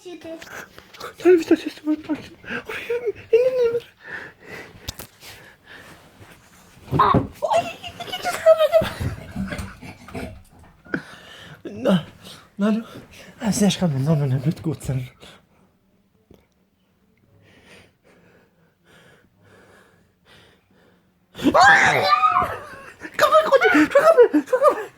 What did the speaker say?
Ciebie. Ale wstać się z tym patrzę. No, alltså jag ska med någon med utgodsen. Kom, kom, kom, kom, kom, kom.